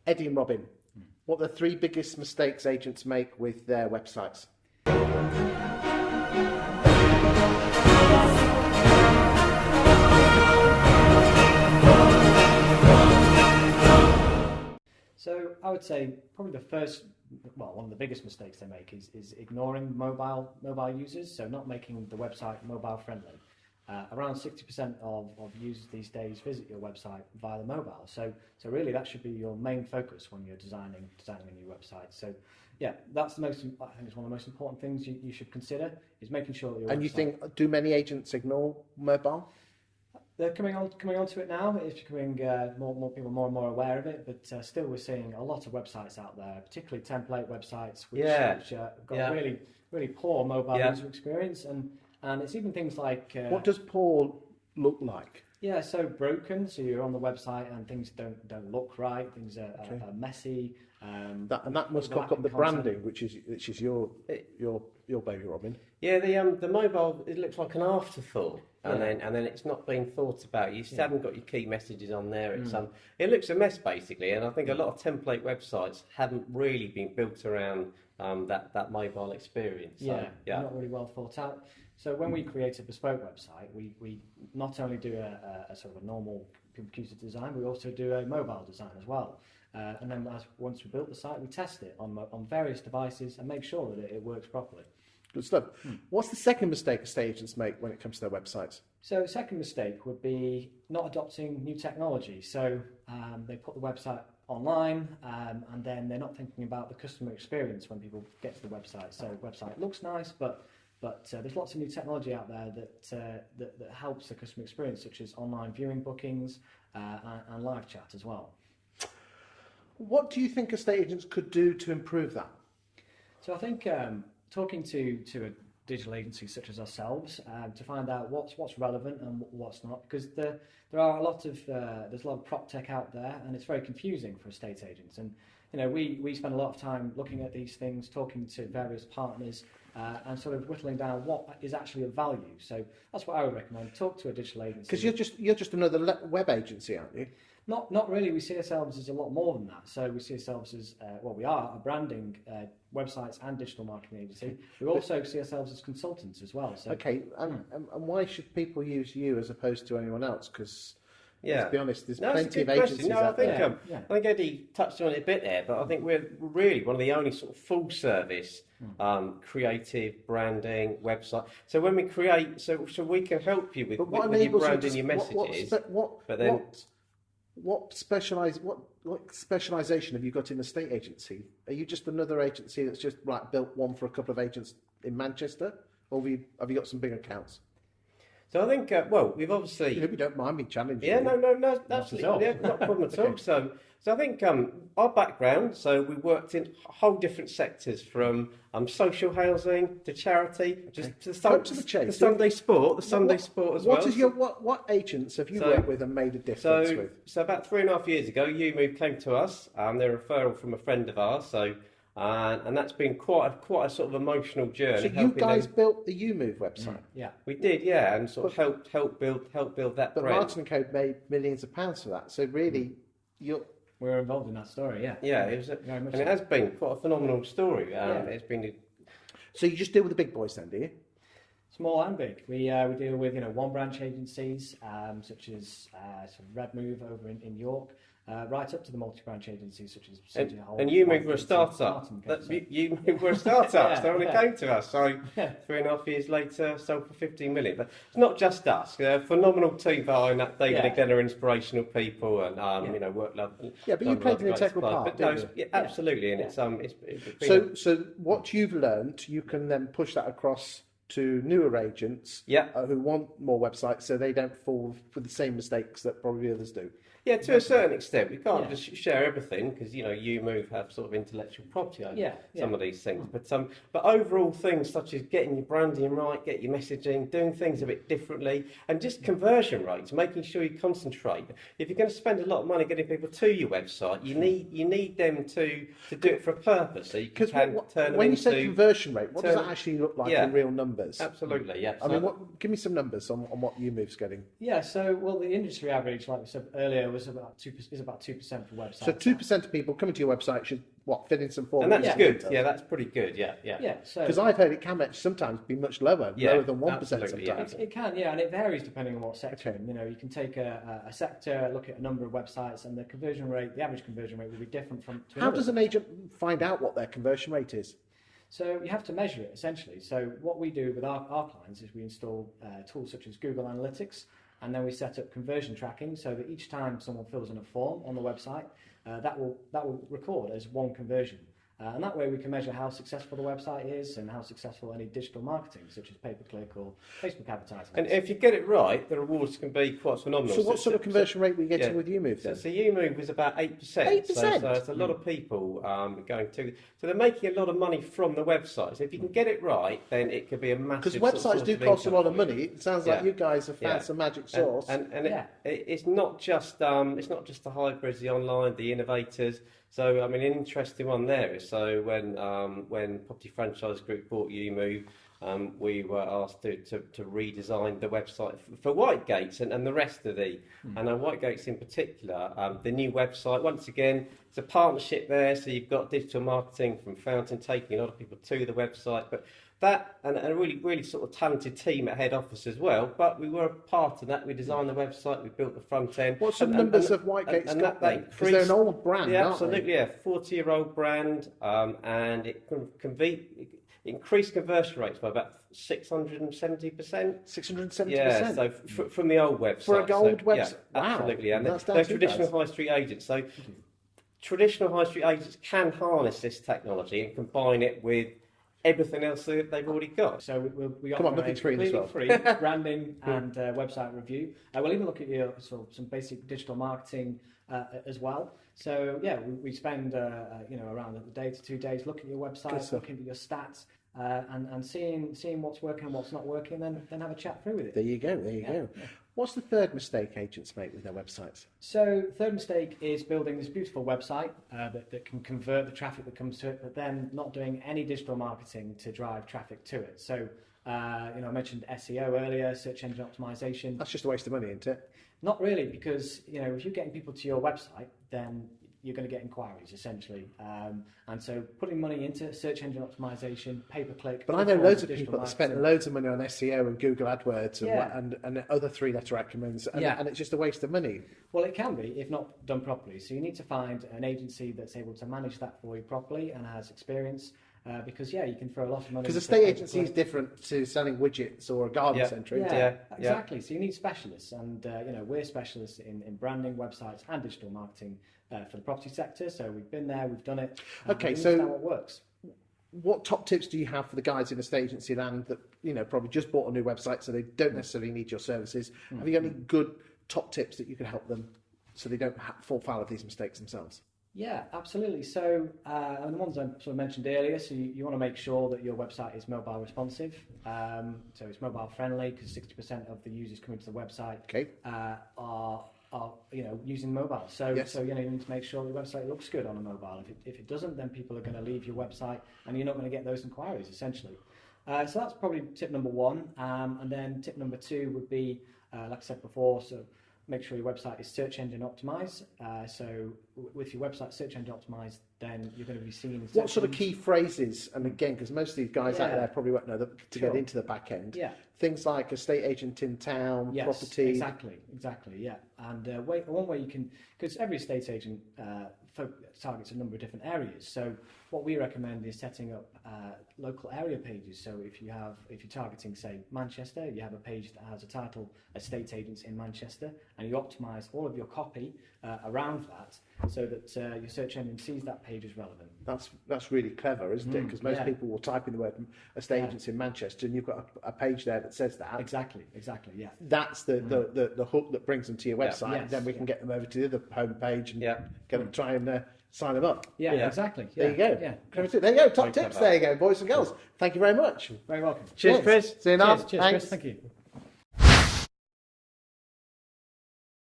Eddie and Robin, what are the three biggest mistakes agents make with their websites? So I would say probably one of the biggest mistakes they make is ignoring mobile users, so not making the website mobile friendly. Around 60% of users these days visit your website via the mobile. So really that should be your main focus when you're designing a new website. So yeah, I think it's one of the most important things you should consider is making sure that your And website... you think, do many agents ignore mobile? They're coming onto it now. It's becoming more people more and more aware of it. But still, we're seeing a lot of websites out there, particularly template websites, which got really really poor mobile user experience, and it's even things like what does poor look like? Yeah, so broken. So you're on the website and things don't look right. Things are messy. That must cock up the branding, which is your baby, Robin. Yeah, the mobile, it looks like an afterthought, and then it's not being thought about. You haven't got your key messages on there. It's it looks a mess basically, and I think a lot of template websites haven't really been built around that mobile experience. So, not really well thought out. So when we create a bespoke website, we not only do a sort of a normal computer design, we also do a mobile design as well. And then once we built the site, we test it on various devices and make sure that it works properly. Good stuff. What's the second mistake estate agents make when it comes to their websites? So the second mistake would be not adopting new technology. So they put the website online and then they're not thinking about the customer experience when people get to the website. So the website looks nice, but there's lots of new technology out there that helps the customer experience, such as online viewing bookings and live chat as well. What do you think estate agents could do to improve that? So I think talking to a digital agency such as ourselves to find out what's relevant and what's not, because there's a lot of prop tech out there and it's very confusing for estate agents. And we spend a lot of time looking at these things, talking to various partners and sort of whittling down what is actually of value. So that's what I would recommend. Talk to a digital agency. Because you're just another web agency, aren't you? Not really. We see ourselves as a lot more than that. So we see ourselves as, we are a branding, websites and digital marketing agency. We also see ourselves as consultants as well. So, okay, and why should people use you as opposed to anyone else? Because let's be honest, there's plenty of agencies out there. I think Eddie touched on it a bit there, but I think we're really one of the only sort of full service creative branding website. So when we create, so we can help you with your branding, your messages. What specialisation have you got in the estate agency? Are you just another agency that's just built one for a couple of agents in Manchester, or have you got some big accounts? So I think, we've obviously... I hope you don't mind me challenging you. Yeah, no, absolutely, not a problem at all. So I think our background, so we worked in whole different sectors from social housing to charity, just to the Sunday sport, as well. What agents have you worked with and made a difference with? So about 3.5 years ago, YouMove came to us, they're a referral from a friend of ours, and that's been quite a sort of emotional journey. So you guys built the YouMove website? Yeah, we did, and sort of helped build that brand. But Martin and Co made millions of pounds for that, so really we were involved in that story, Yeah, it has been quite a phenomenal story. It's been. So you just deal with the big boys then, do you? Small and big. We deal with one branch agencies such as Red Move over in York, right up to the multi-branch agencies such as City Hall. And YouMove were a startup. YouMove were a startup. So when it came to us, 3.5 years later, sold for 15 million. But it's not just us. They're a phenomenal team behind that. David again are inspirational people, and work love. Yeah, but you played an integral part. Absolutely, and it's been so what you've learned, you can then push that across to newer agents who want more websites, so they don't fall for the same mistakes that probably others do. Yeah, to a certain extent. We can't just share everything because, YouMove have sort of intellectual property over some of these things. But overall things such as getting your branding right, get your messaging, doing things a bit differently, and just conversion rates, making sure you concentrate. If you're going to spend a lot of money getting people to your website, you need them to do it for a purpose. So you can turn them when you say conversion rate, what does that actually look like in real numbers? Absolutely, yeah. I mean, give me some numbers on what YouMove's getting. Yeah, so, the industry average, like we said earlier, was about 2% for websites. So 2% of people coming to your website should fill in some form. And that's good. Yeah, that's pretty good. Yeah. Because I've heard it can sometimes be much lower than 1% sometimes. It can, and it varies depending on what sector. Okay. You know, you can take a sector, look at a number of websites, and the average conversion rate will be different from. How does an agent find out what their conversion rate is? So you have to measure it essentially. So what we do with our clients is we install tools such as Google Analytics, and then we set up conversion tracking so that each time someone fills in a form on the website, that will record as one conversion. And that way we can measure how successful the website is and how successful any digital marketing, such as pay-per-click or Facebook advertising. And if you get it right, the rewards can be quite phenomenal. So what sort of conversion rate were you getting with YouMove then? So YouMove was about 8%. 8%? So it's a lot of people going to... So they're making a lot of money from the website. So if you can get it right, then it could be a massive... Because websites do cost a lot of money. It sounds like you guys have found some magic sauce. And it's not just the hybrids, the online, the innovators... So, I mean, an interesting one there is, so when Property Franchise Group bought YouMove, we were asked to redesign the website for Whitegates and the rest of and Whitegates in particular, the new website, once again, it's a partnership there, so you've got digital marketing from Fountain taking a lot of people to the website, but that and a really sort of talented team at head office as well. But we were a part of that. We designed the website. We built the front end. What's the numbers of Whitegates got? Because they're an old brand, yeah, aren't absolutely. They? Yeah, 40-year-old brand, and it increased conversion rates by about 670%. 670%. Yeah, so from the old website. For a gold website. Yeah, wow. Absolutely. And they're traditional high street agents. So traditional high street agents can harness this technology and combine it with everything else that they've already got. So we offer a completely free branding and website review. We'll even look at your some basic digital marketing as well. So yeah, we spend around a day to 2 days looking at your website, looking at your stats, and seeing what's working and what's not working, then have a chat through with it. There you go. Yeah. What's the third mistake agents make with their websites? So third mistake is building this beautiful website that can convert the traffic that comes to it, but then not doing any digital marketing to drive traffic to it. So I mentioned SEO earlier, search engine optimization. That's just a waste of money, isn't it? Not really, because if you're getting people to your website, then you're going to get inquiries essentially, and so putting money into search engine optimization, pay-per-click. But I know loads of people that spent loads of money on SEO and Google AdWords and other three-letter acronyms, and it's just a waste of money. Well, it can be if not done properly. So you need to find an agency that's able to manage that for you properly and has experience. Because you can throw a lot of money. Because a estate agency is different to selling widgets or a garden centre. Exactly. So you need specialists, and we're specialists in branding, websites, and digital marketing for the property sector. So we've been there, we've done it. Okay, so what works? What top tips do you have for the guys in estate agency land that probably just bought a new website, so they don't necessarily need your services? Have you got any good top tips that you can help them so they don't fall foul of these mistakes themselves? Yeah, absolutely. So, and the ones I sort of mentioned earlier, so you want to make sure that your website is mobile responsive. So it's mobile friendly, because 60% of the users coming to the website are using mobile. So you need to make sure the website looks good on a mobile. If it doesn't, then people are going to leave your website, and you're not going to get those inquiries essentially. So that's probably tip number one. And then tip number two would be, like I said before, so make sure your website is search engine optimized. So with your website search engine optimized, then you're going to be seen in what sort of key phrases, and again, because most of these guys out there probably won't know to get into the back end. Yeah. Things like estate agent in town, property. Exactly, yeah. And one way you can, because every estate agent targets a number of different areas. So what we recommend is setting up local area pages. So if you're targeting, say, Manchester, you have a page that has a title, Estate Agents in Manchester, and you optimize all of your copy around that, so that your search engine sees that page as relevant. That's really clever, isn't it? Because most people will type in the word estate agents in Manchester, and you've got a page there that says that. Exactly, yeah. That's the hook that brings them to your website, and then we can get them over to the other home page and get them try and sign them up. Yeah, exactly. There you go. Yeah. There you go. Top tips. There you go, boys and girls. Thank you very much. Very welcome. Cheers, Chris. See you now. Cheers, Chris. Thank you.